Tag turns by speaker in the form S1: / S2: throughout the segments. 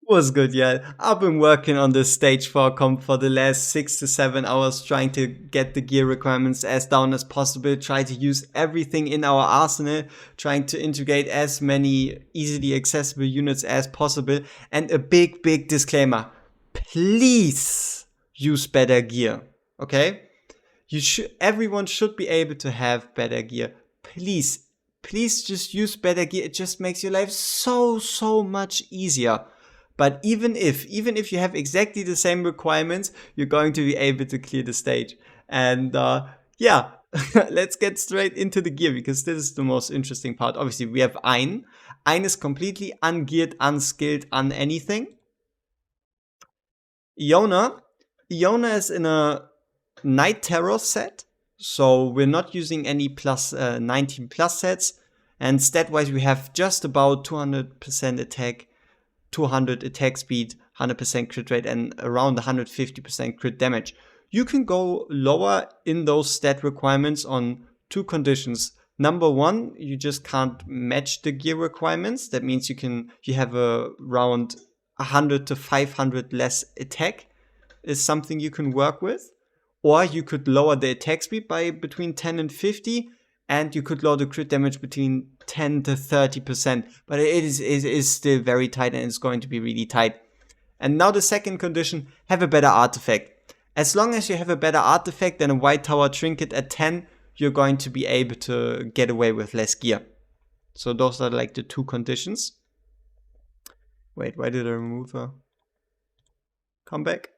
S1: Was good, yeah. I've been working on this stage 4 comp for the last 6 to 7 hours, trying to get the gear requirements as down as possible, try to use everything in our arsenal, trying to integrate as many easily accessible units as possible. And a big disclaimer, please use better gear, okay? Everyone should be able to have better gear. Please just use better gear. It just makes your life so much easier. But even if you have exactly the same requirements, you're going to be able to clear the stage. And yeah, let's get straight into the gear, because this is the most interesting part. Obviously, we have Ein. Ein is completely ungeared, unskilled, anything. Iona is in a Night Terror set, so we're not using any plus 19 plus sets. And stat-wise, we have just about 200% attack, 200 attack speed, 100% crit rate, and around 150% crit damage. You can go lower in those stat requirements on two conditions. Number one, you just can't match the gear requirements. That means you have around 100 to 500 less attack is something you can work with. Or you could lower the attack speed by between 10 and 50, and you could lower the crit damage between 10 to 30%. But it is still very tight, and it's going to be really tight. And now the second condition, have a better artifact. As long as you have a better artifact than a White Tower Trinket at 10, you're going to be able to get away with less gear. So those are like the two conditions. Wait, why did I remove her? Come back.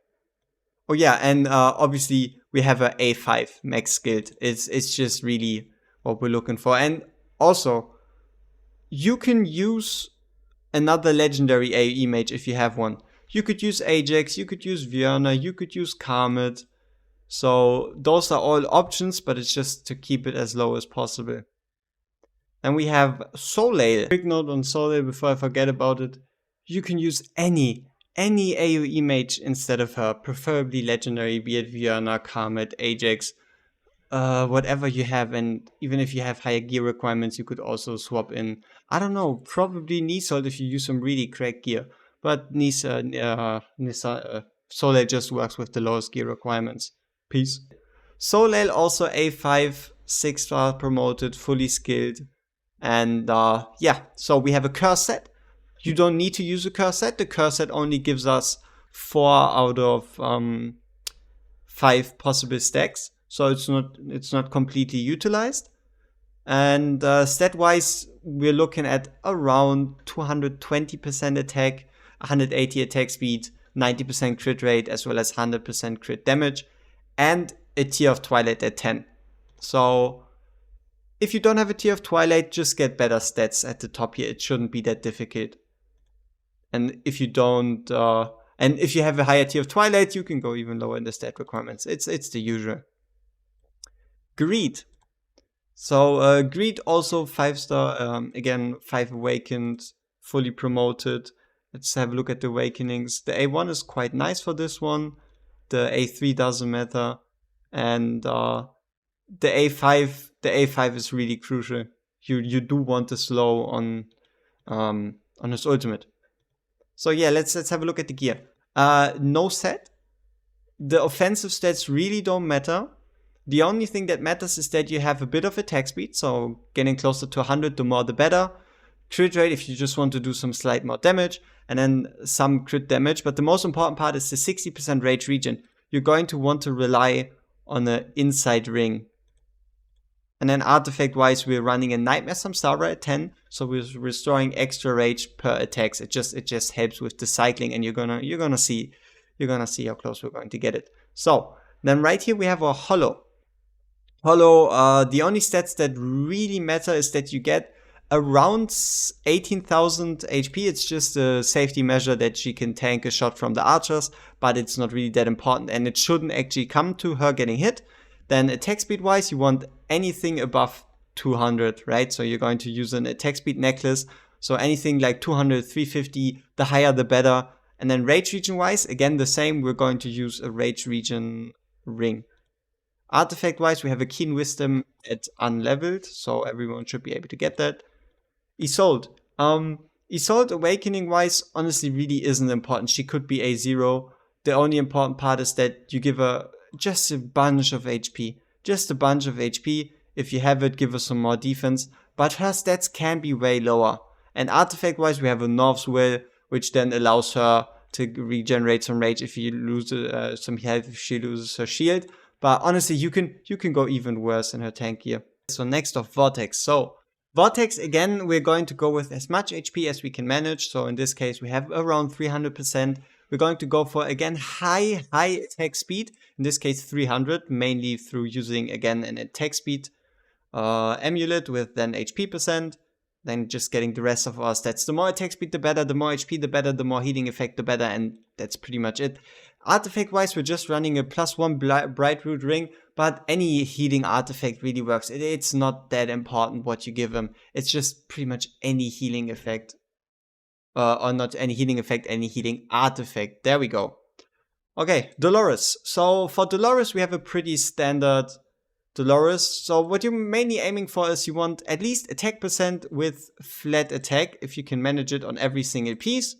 S1: Oh yeah, and obviously we have a A5 max skilled. It's just really what we're looking for. And also, you can use another legendary AoE mage if you have one. You could use Ajax, you could use Vierna, you could use Karmet. So those are all options, but it's just to keep it as low as possible. And we have Soleil. Quick note on Soleil before I forget about it. You can use any AoE mage instead of her, preferably legendary, be it Vierna, Karmet, Ajax, whatever you have. And even if you have higher gear requirements, you could also swap in, I don't know, probably Nisold if you use some really cracked gear. But Soleil just works with the lowest gear requirements. Peace. Soleil also A5, 6-star promoted, fully skilled. And yeah, so we have a curse set. You don't need to use a curse set. The curse set only gives us 4 out of 5 possible stacks, so it's not completely utilized. And stat-wise, we're looking at around 220% attack, 180 attack speed, 90% crit rate, as well as 100% crit damage, and a Tear of Twilight at 10. So if you don't have a Tear of Twilight, just get better stats at the top here. It shouldn't be that difficult. And if you don't, and if you have a higher Tear of Twilight, you can go even lower in the stat requirements. It's the usual. Greed. So Greed also 5-star, again 5 awakened, fully promoted. Let's have a look at the awakenings. The A1 is quite nice for this one. The A3 doesn't matter, and the A5 is really crucial. You do want the slow on his ultimate. So yeah, let's have a look at the gear. No set. The offensive stats really don't matter. The only thing that matters is that you have a bit of attack speed, so getting closer to 100, the more the better. Crit rate if you just want to do some slight more damage, and then some crit damage. But the most important part is the 60% rage regen. You're going to want to rely on an inside ring. And then artifact wise, we're running a Nightmare Samsara at 10, so we're restoring extra rage per attacks. It just helps with the cycling, and you're gonna see how close we're going to get it. So then right here we have our Hollow. The only stats that really matter is that you get around 18,000 HP. It's just a safety measure that she can tank a shot from the archers, but it's not really that important, and it shouldn't actually come to her getting hit. Then attack speed wise, you want anything above 200, right? So you're going to use an attack speed necklace. So anything like 200, 350, the higher the better. And then rage regen wise, again the same, we're going to use a rage regen ring. Artifact wise, we have a Keen Wisdom at unleveled, so everyone should be able to get that. Isolde. Isolde Awakening wise, honestly really isn't important. She could be A0. The only important part is that you give her just a bunch of HP. Just a bunch of HP. If you have it, give her some more defense. But her stats can be way lower. And artifact wise, we have a North's Will, which then allows her to regenerate some rage if you lose some health, if she loses her shield. But honestly, you can go even worse in her tank gear. So next off, Vortex. So Vortex, again, we're going to go with as much HP as we can manage. So in this case, we have around 300%. We're going to go for, again, high attack speed. In this case, 300, mainly through using, again, an attack speed amulet with then HP percent. Then just getting the rest of our stats. The more attack speed, the better. The more HP, the better. The more healing effect, the better. And that's pretty much it. Artifact wise, we're just running a +1 Bright Root Ring, but any healing artifact really works. It's not that important what you give him. It's just pretty much any healing effect. Or not any healing effect, any healing artifact. There we go. Okay, Dolores. So for Dolores, we have a pretty standard Dolores. So what you're mainly aiming for is you want at least attack percent with flat attack, if you can manage it on every single piece.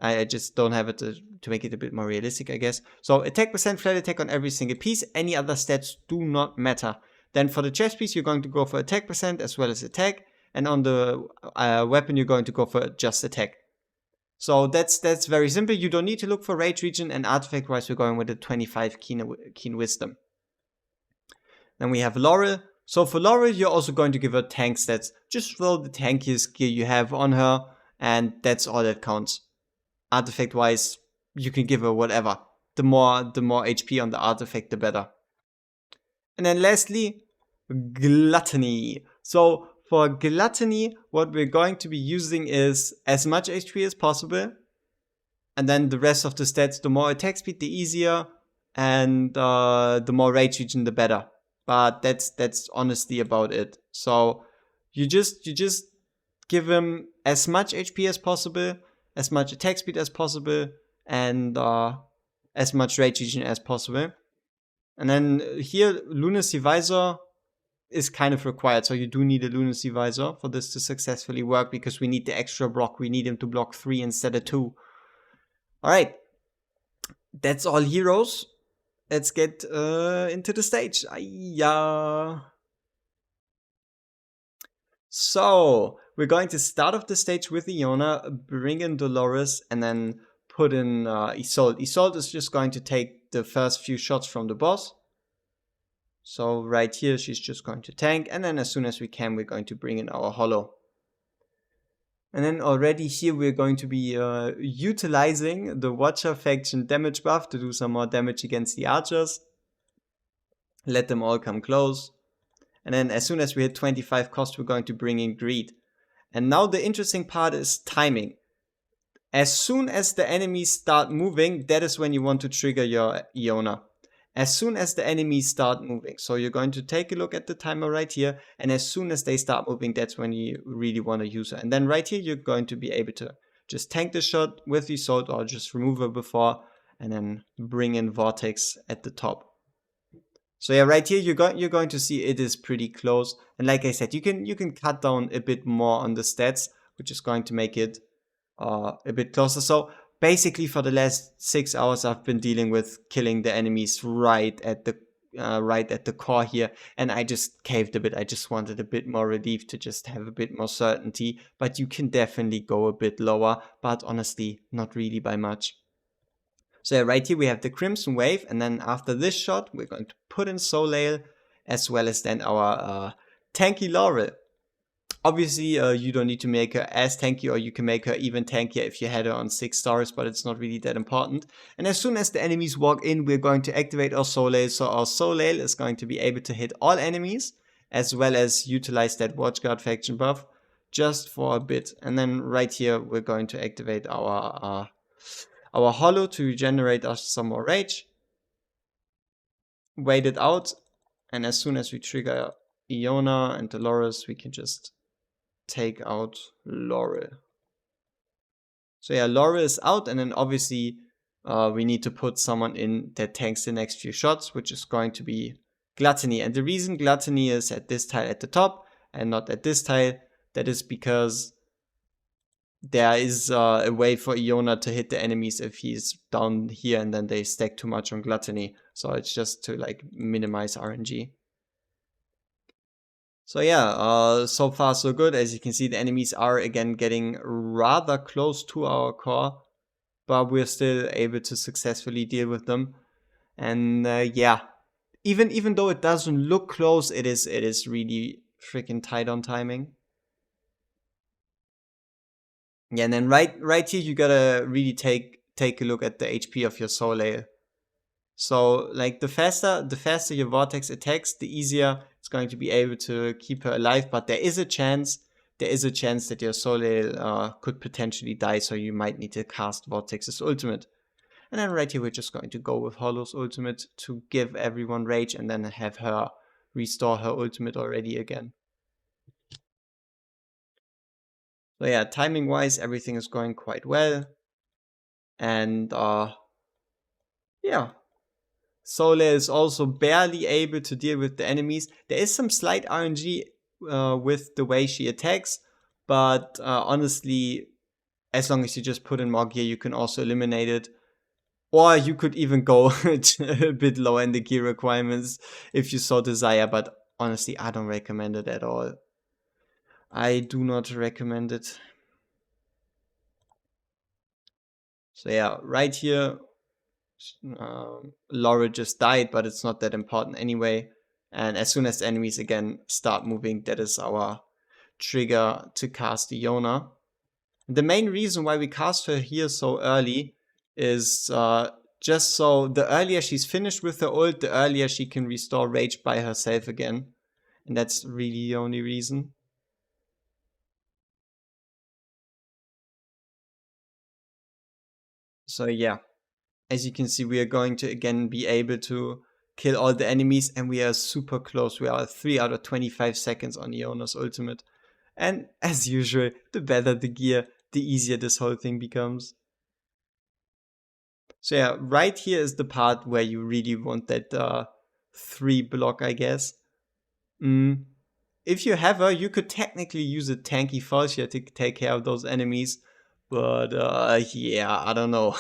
S1: I just don't have it to make it a bit more realistic, I guess. So attack percent, flat attack on every single piece. Any other stats do not matter. Then for the chest piece, you're going to go for attack percent as well as attack. And on the weapon, you're going to go for just attack. So that's very simple. You don't need to look for rage region, and artifact wise, we're going with a 25 keen wisdom. Then we have Laurel. So for Laurel, you're also going to give her tank stats. Just throw the tankiest gear you have on her, and that's all that counts. Artifact wise, you can give her whatever. The more HP on the artifact, the better. And then lastly, Gluttony. So for Gluttony, what we're going to be using is as much HP as possible. And then the rest of the stats, the more attack speed, the easier. And the more rage region, the better. But that's honestly about it. So you just give him as much HP as possible, as much attack speed as possible, and as much rage region as possible. And then here, Lunacy Visor is kind of required. So you do need a Lunacy Visor for this to successfully work, because we need the extra block. We need him to block 3 instead of 2. Alright. That's all heroes. Let's get into the stage. So, we're going to start off the stage with Iona, bring in Dolores, and then put in Isolde. Isolde is just going to take the first few shots from the boss. So right here, she's just going to tank, and then as soon as we can, we're going to bring in our Hollow. And then already here, we're going to be utilizing the Watcher faction damage buff to do some more damage against the archers. Let them all come close. And then as soon as we hit 25 cost, we're going to bring in Greed. And now the interesting part is timing. As soon as the enemies start moving, that is when you want to trigger your Iona. As soon as the enemies start moving. So you're going to take a look at the timer right here. And as soon as they start moving, that's when you really want to use her. And then right here, you're going to be able to just tank the shot with Isolde, or just remove her before. And then bring in Vortex at the top. So yeah, right here, you're going to see it is pretty close. And like I said, you can cut down a bit more on the stats, which is going to make it a bit closer. So basically, for the last 6 hours, I've been dealing with killing the enemies right at the core here, and I just caved a bit. I just wanted a bit more relief to just have a bit more certainty. But you can definitely go a bit lower, but honestly, not really by much. So yeah, right here we have the Crimson Wave, and then after this shot, we're going to put in Soleil, as well as then our tanky Laurel. Obviously, you don't need to make her as tanky, or you can make her even tankier if you had her on 6 stars, but it's not really that important. And as soon as the enemies walk in, we're going to activate our Soleil. So our Soleil is going to be able to hit all enemies, as well as utilize that Watchguard faction buff just for a bit. And then right here, we're going to activate our Hollow to regenerate us some more rage. Wait it out, and as soon as we trigger Iona and Dolores, we can just take out Laurel. So yeah, Laurel is out, and then obviously we need to put someone in that tanks the next few shots, which is going to be Gluttony. And the reason Gluttony is at this tile at the top and not at this tile, that is because there is a way for Iona to hit the enemies if he's down here and then they stack too much on Gluttony. So it's just to like minimize RNG. So yeah, so far so good. As you can see, the enemies are again getting rather close to our core, but we're still able to successfully deal with them. And yeah, even though it doesn't look close, it is really freaking tight on timing. Yeah, and then right here you gotta really take a look at the HP of your Soleil. So like the faster your Vortex attacks, the easier it's going to be able to keep her alive. But there is a chance that your Soleil could potentially die, so you might need to cast Vortex's ultimate. And then right here we're just going to go with Hollow's ultimate to give everyone rage and then have her restore her ultimate already again. So yeah, timing wise everything is going quite well. And yeah. Soleil is also barely able to deal with the enemies. There is some slight RNG with the way she attacks, but honestly, as long as you just put in more gear, you can also eliminate it. Or you could even go a bit lower in the gear requirements if you so desire, but honestly, I don't recommend it at all. I do not recommend it. So yeah, right here, Laura just died, but it's not that important anyway. And as soon as enemies again start moving, that is our trigger to cast Iona. The main reason why we cast her here so early is just so the earlier she's finished with her ult, the earlier she can restore rage by herself again. And that's really the only reason. So yeah, as you can see, we are going to again be able to kill all the enemies, and we are super close. We are 3 out of 25 seconds on Iona's ultimate. And as usual, the better the gear, the easier this whole thing becomes. So yeah, right here is the part where you really want that 3 block, I guess. If you have her, you could technically use a tanky Falchia to take care of those enemies. But yeah, I don't know.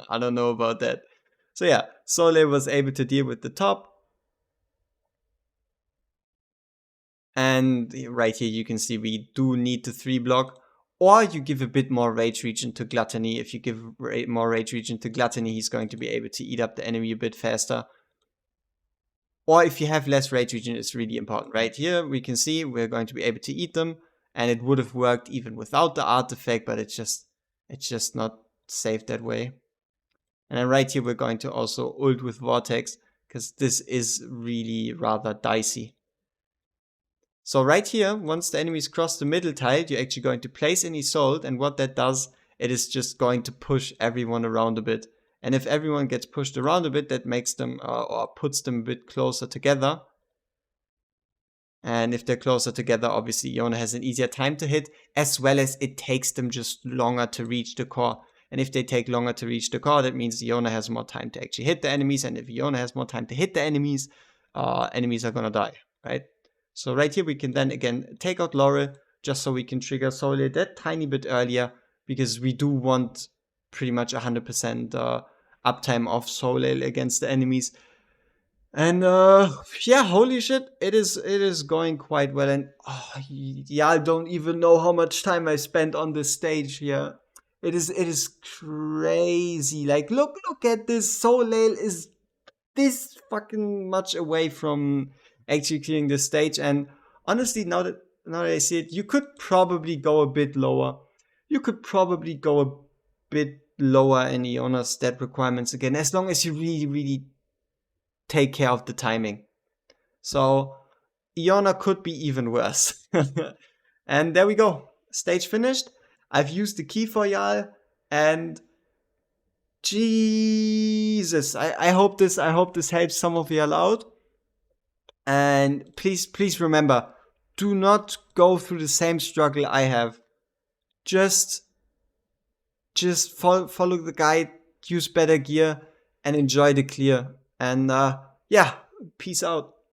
S1: I don't know about that. So yeah, Soleil was able to deal with the top. And right here you can see we do need the 3 block. Or you give a bit more rage regen to Gluttony. If you give more rage regen to Gluttony, he's going to be able to eat up the enemy a bit faster. Or if you have less rage regen, it's really important. Right here we can see we're going to be able to eat them. And it would have worked even without the artifact, but it's just not safe that way. And then right here we're going to also ult with Vortex, because this is really rather dicey. So right here, once the enemies cross the middle tile, you're actually going to place an Isolde, and what that does, it is just going to push everyone around a bit. And if everyone gets pushed around a bit, that makes them, or puts them a bit closer together. And if they're closer together, obviously Iona has an easier time to hit, as well as it takes them just longer to reach the core. And if they take longer to reach the core, that means Iona has more time to actually hit the enemies. And if Iona has more time to hit the enemies, enemies are gonna die, right? So right here we can then again take out Laurel, just so we can trigger Soleil that tiny bit earlier, because we do want pretty much 100% uptime of Soleil against the enemies. And yeah, holy shit, it is going quite well. And yeah, I don't even know how much time I spent on this stage here. It is crazy. Like look at this. Soleil is this fucking much away from actually clearing the stage. And honestly, now that I see it, you could probably go a bit lower. You could probably go a bit lower in Iona's stat requirements again, as long as you really take care of the timing. So Iona could be even worse. And there we go. Stage finished. I've used the key for y'all, and Jesus, I hope this helps some of y'all out. And please remember, do not go through the same struggle I have. Just follow the guide, use better gear, and enjoy the clear. And yeah, peace out.